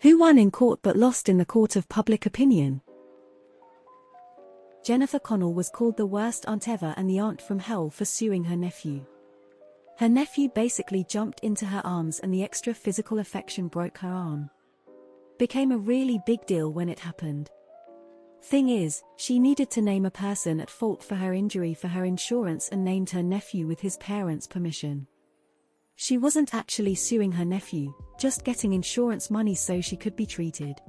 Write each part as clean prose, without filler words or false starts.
Who won in court but lost in the court of public opinion? Jennifer Connell was called the worst aunt ever and the aunt from hell for suing her nephew. Her nephew basically jumped into her arms and the extra physical affection broke her arm. Became a really big deal when it happened. Thing is, she needed to name a person at fault for her injury for her insurance and named her nephew with his parents' permission. She wasn't actually suing her nephew, just getting insurance money so she could be treated.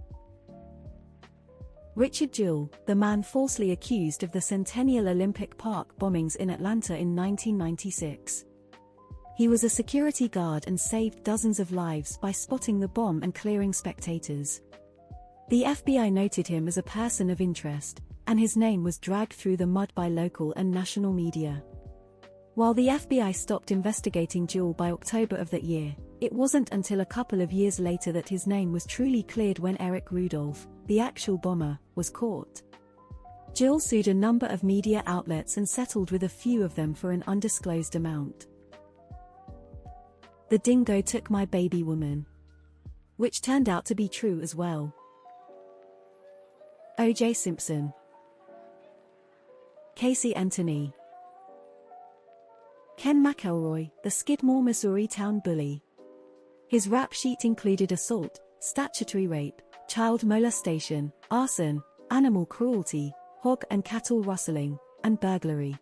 Richard Jewell, the man falsely accused of the Centennial Olympic Park bombings in Atlanta in 1996. He was a security guard and saved dozens of lives by spotting the bomb and clearing spectators. The FBI noted him as a person of interest, and his name was dragged through the mud by local and national media. While the FBI stopped investigating Jewell by October of that year, it wasn't until a couple of years later that his name was truly cleared when Eric Rudolph, the actual bomber, was caught. Jewell sued a number of media outlets and settled with a few of them for an undisclosed amount. The dingo took my baby woman. Which turned out to be true as well. O.J. Simpson. Casey Anthony. Ken McElroy, the Skidmore, Missouri town bully. His rap sheet included assault, statutory rape, child molestation, arson, animal cruelty, hog and cattle rustling, and burglary.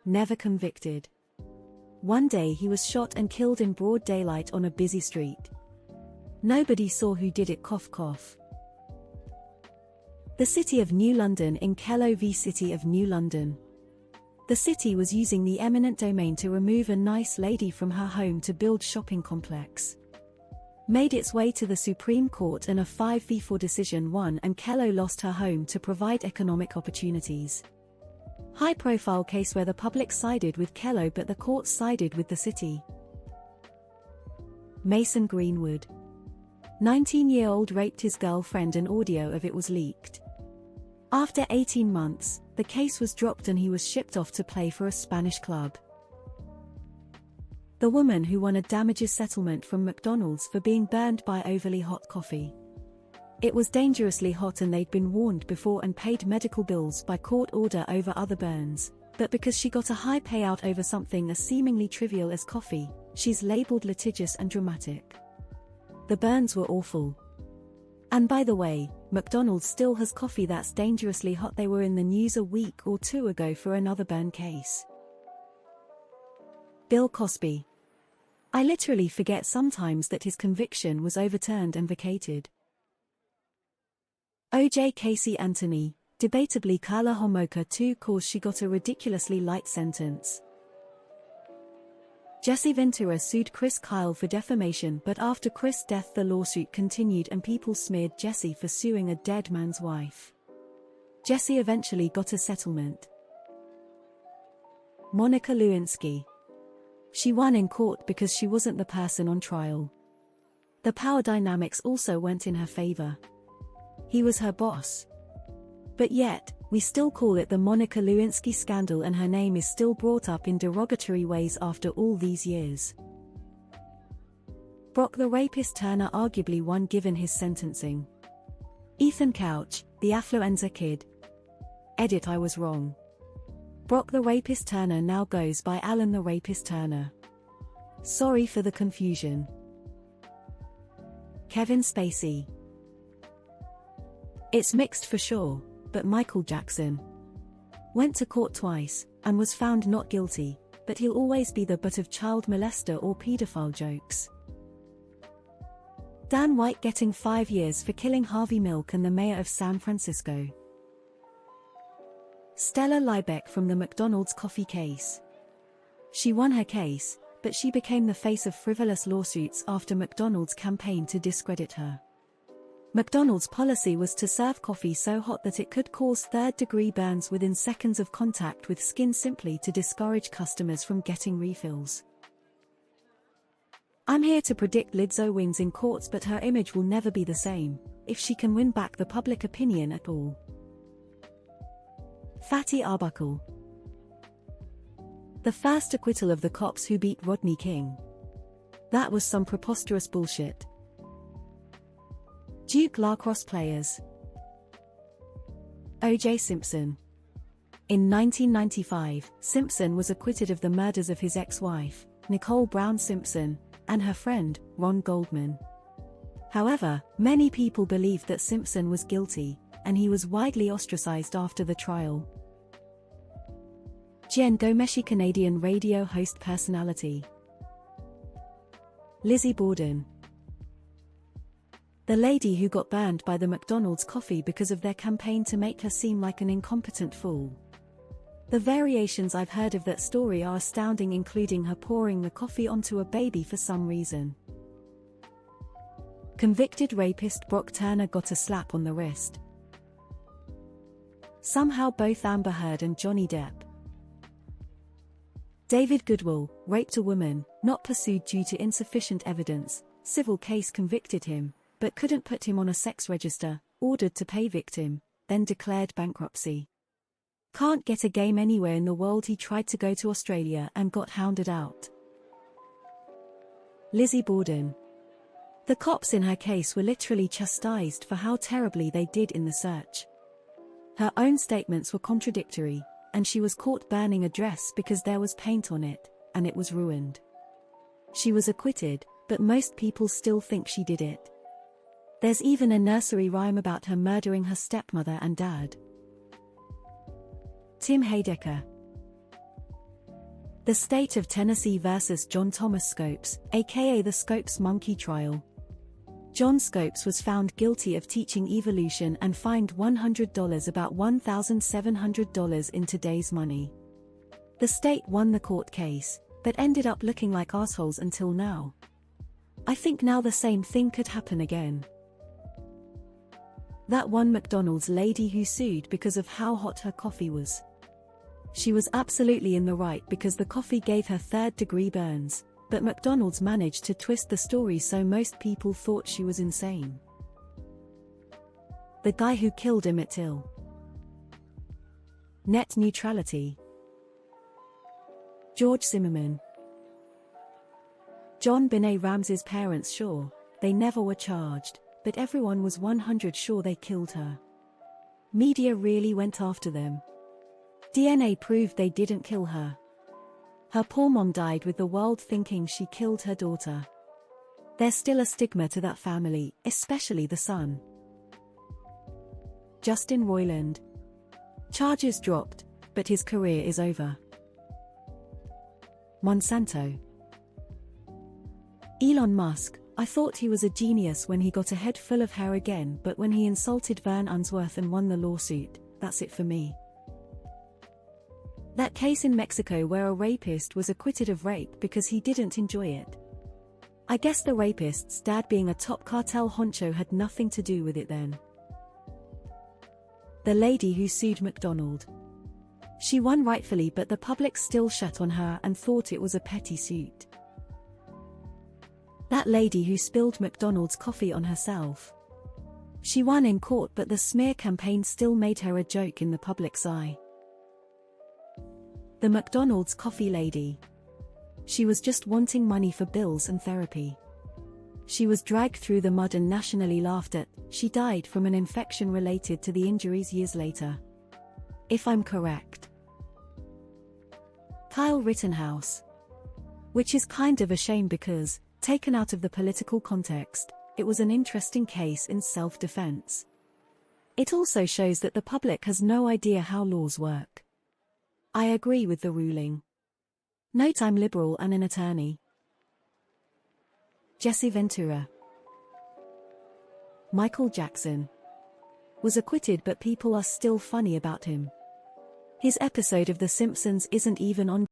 Never convicted. One day he was shot and killed in broad daylight on a busy street. Nobody saw who did it. Cough cough. The City of New London in Kello v. City of New London. The city was using the eminent domain to remove a nice lady from her home to build shopping complex. Made its way to the Supreme Court and a 5-4 decision won and Kello lost her home to provide economic opportunities. High-profile case where the public sided with Kello but the court sided with the city. Mason Greenwood. 19-year-old raped his girlfriend and audio of it was leaked. After 18 months, the case was dropped and he was shipped off to play for a Spanish club. The woman who won a damages settlement from McDonald's for being burned by overly hot coffee. It was dangerously hot and they'd been warned before and paid medical bills by court order over other burns, but because she got a high payout over something as seemingly trivial as coffee, she's labeled litigious and dramatic. The burns were awful. And by the way, McDonald's still has coffee that's dangerously hot. They were in the news a week or two ago for another burn case. Bill Cosby. I literally forget sometimes that his conviction was overturned and vacated. O.J. Casey Anthony, debatably Kala Homolka too cause she got a ridiculously light sentence. Jesse Ventura sued Chris Kyle for defamation but after Chris' death the lawsuit continued and people smeared Jesse for suing a dead man's wife. Jesse eventually got a settlement. Monica Lewinsky. She won in court because she wasn't the person on trial. The power dynamics also went in her favor. He was her boss. But yet, we still call it the Monica Lewinsky scandal and her name is still brought up in derogatory ways after all these years. Brock the rapist Turner arguably won given his sentencing. Ethan Couch, the affluenza kid. Edit: I was wrong. Brock the rapist Turner now goes by Alan the rapist Turner. Sorry for the confusion. Kevin Spacey. It's mixed for sure, but Michael Jackson went to court twice and was found not guilty, but he'll always be the butt of child molester or pedophile jokes. Dan White getting 5 years for killing Harvey Milk and the mayor of San Francisco. Stella Liebeck from the McDonald's coffee case. She won her case, but she became the face of frivolous lawsuits after McDonald's campaigned to discredit her. McDonald's policy was to serve coffee so hot that it could cause third-degree burns within seconds of contact with skin simply to discourage customers from getting refills. I'm here to predict Lizzo wins in courts but her image will never be the same, if she can win back the public opinion at all. Fatty Arbuckle. The first acquittal of the cops who beat Rodney King. That was some preposterous bullshit. Duke lacrosse players. O.J. Simpson. In 1995, Simpson was acquitted of the murders of his ex-wife, Nicole Brown Simpson, and her friend, Ron Goldman. However, many people believed that Simpson was guilty, and he was widely ostracized after the trial. Jen Gomeshi, Canadian radio host personality. Lizzie Borden. The lady who got banned by the McDonald's coffee because of their campaign to make her seem like an incompetent fool. The variations I've heard of that story are astounding, including her pouring the coffee onto a baby for some reason. Convicted rapist Brock Turner got a slap on the wrist. Somehow both Amber Heard and Johnny Depp. David Goodwill raped a woman, not pursued due to insufficient evidence. Civil case convicted him, but couldn't put him on a sex register, ordered to pay victim, then declared bankruptcy. Can't get a game anywhere in the world. He tried to go to Australia and got hounded out. Lizzie Borden. The cops in her case were literally chastised for how terribly they did in the search. Her own statements were contradictory, and she was caught burning a dress because there was paint on it, and it was ruined. She was acquitted, but most people still think she did it. There's even a nursery rhyme about her murdering her stepmother and dad. Tim Heidecker. The State of Tennessee versus John Thomas Scopes, aka the Scopes Monkey Trial. John Scopes was found guilty of teaching evolution and fined $100, about $1,700 in today's money. The state won the court case, but ended up looking like assholes until now. I think now the same thing could happen again. That one McDonald's lady who sued because of how hot her coffee was. She was absolutely in the right because the coffee gave her third-degree burns, but McDonald's managed to twist the story so most people thought she was insane. The guy who killed Emmett Till. Net neutrality. George Zimmerman. John Benet Ramsey's parents sure, they never were charged, but everyone was 100% sure they killed her. Media really went after them. DNA proved they didn't kill her. Her poor mom died with the world thinking she killed her daughter. There's still a stigma to that family, especially the son. Justin Roiland. Charges dropped, but his career is over. Monsanto. Elon Musk. I thought he was a genius when he got a head full of hair again, but when he insulted Vern Unsworth and won the lawsuit, that's it for me. That case in Mexico where a rapist was acquitted of rape because he didn't enjoy it. I guess the rapist's dad being a top cartel honcho had nothing to do with it then. The lady who sued McDonald. She won rightfully, but the public still shut on her and thought it was a petty suit. That lady who spilled McDonald's coffee on herself. She won in court, but the smear campaign still made her a joke in the public's eye. The McDonald's coffee lady. She was just wanting money for bills and therapy. She was dragged through the mud and nationally laughed at. She died from an infection related to the injuries years later. If I'm correct. Kyle Rittenhouse. Which is kind of a shame because, taken out of the political context, it was an interesting case in self-defense. It also shows that the public has no idea how laws work. I agree with the ruling. Note I'm liberal and an attorney. Jesse Ventura. Michael Jackson. Was acquitted, but people are still funny about him. His episode of The Simpsons isn't even on